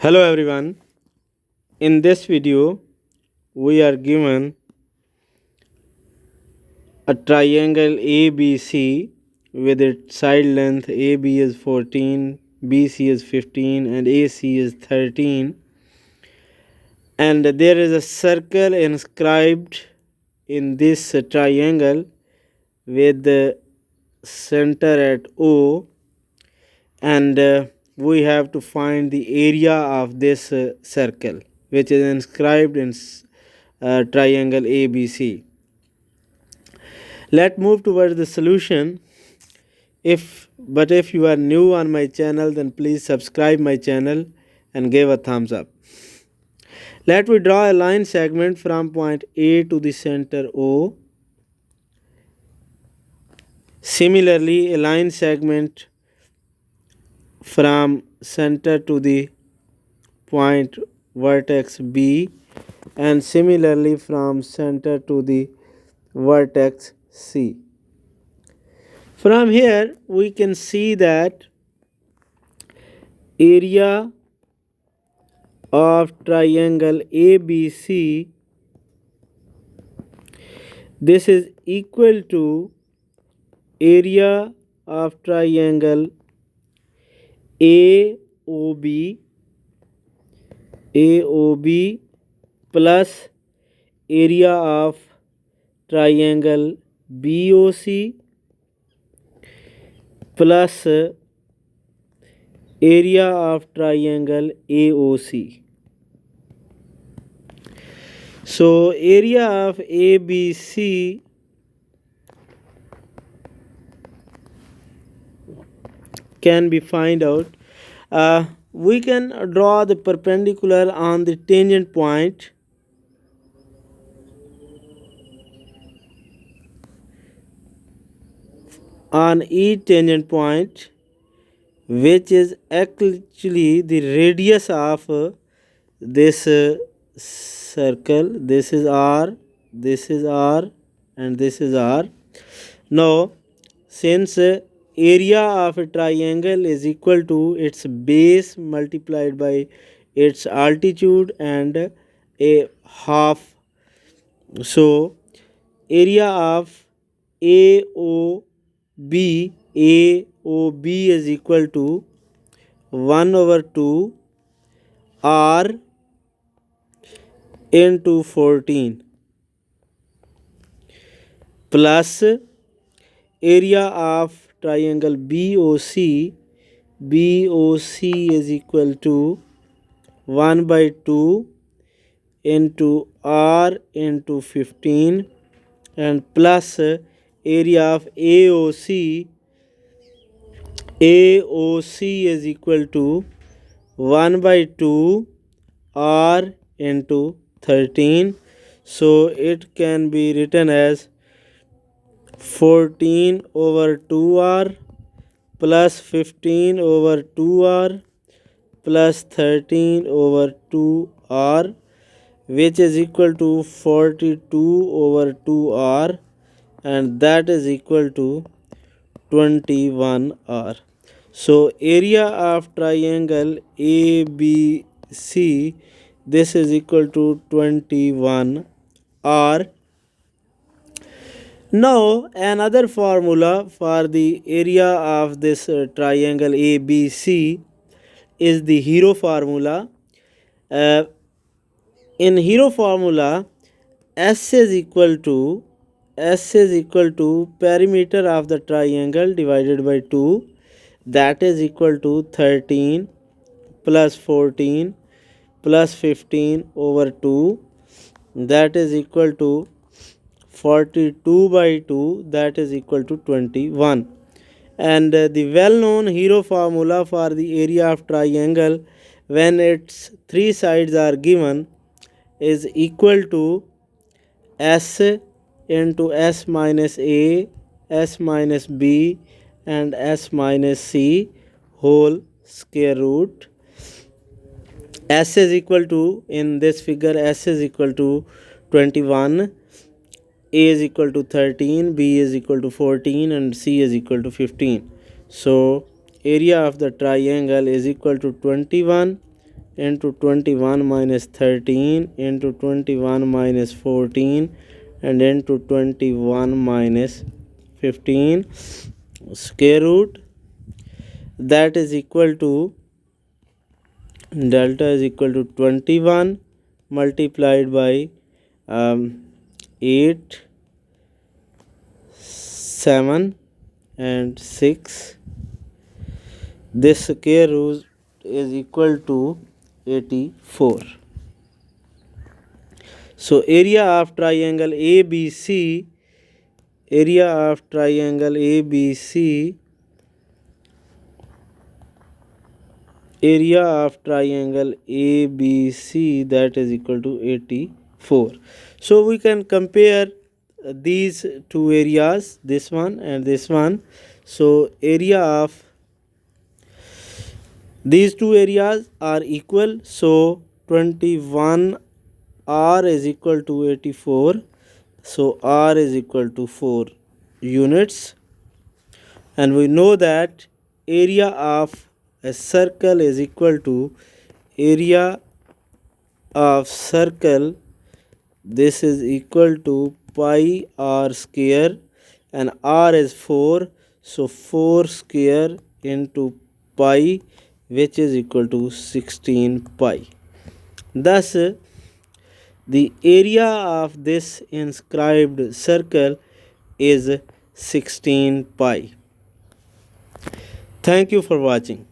Hello everyone. In this video, we are given a triangle ABC with its side length AB is 14, BC is 15 and AC is 13, and there is a circle inscribed in this triangle with the center at O, and we have to find the area of this circle which is inscribed in triangle ABC. Let's move towards the solution. If you are new on my channel, then please subscribe my channel and give a thumbs up. Let me draw a line segment from point A to the center O. Similarly, a line segment from center to the point vertex B, and similarly from center to the vertex C. From here we can see that area of triangle ABC, this is equal to area of triangle AOB plus area of triangle BOC plus area of triangle AOC. So area of ABC can be find out. We can draw the perpendicular on the tangent point on each tangent point, which is actually the radius of this circle. This is R, this is R, and this is R. Now, since area of a triangle is equal to its base multiplied by its altitude and a half, so area of AOB is equal to 1 over 2 R into 14 plus area of triangle BOC is equal to 1 by 2 into R into 15, and plus area of AOC is equal to 1 by 2 R into 13. So it can be written as 14 over 2R plus 15 over 2R plus 13 over 2R, which is equal to 42 over 2R, and that is equal to 21R. So area of triangle ABC, this is equal to 21R. Now another formula for the area of this triangle ABC is the hero formula. In hero formula, S is equal to perimeter of the triangle divided by 2, that is equal to 13 plus 14 plus 15 over 2, that is equal to 42 by 2, that is equal to 21. And the well-known hero formula for the area of triangle when its three sides are given is equal to S into S minus A, S minus B, and S minus C whole square root. S is equal to, in this figure, S is equal to 21, A is equal to 13, B is equal to 14, and C is equal to 15. So area of the triangle is equal to 21 into 21 minus 13 into 21 minus 14 and into 21 minus 15 square root, that is equal to delta is equal to 21 multiplied by 8, 7 and 6. This square root is equal to 84. So area of triangle ABC, area of triangle ABC, area of triangle ABC, that is equal to 84. So we can compare these two areas, this one and this one. So area of these two areas are equal, so 21 R is equal to 84, so R is equal to 4 units. And we know that area of a circle is equal to area of circle, this is equal to pi r square, and r is 4, so 4 square into pi, which is equal to 16 pi. Thus the area of this inscribed circle is 16 pi. Thank you for watching.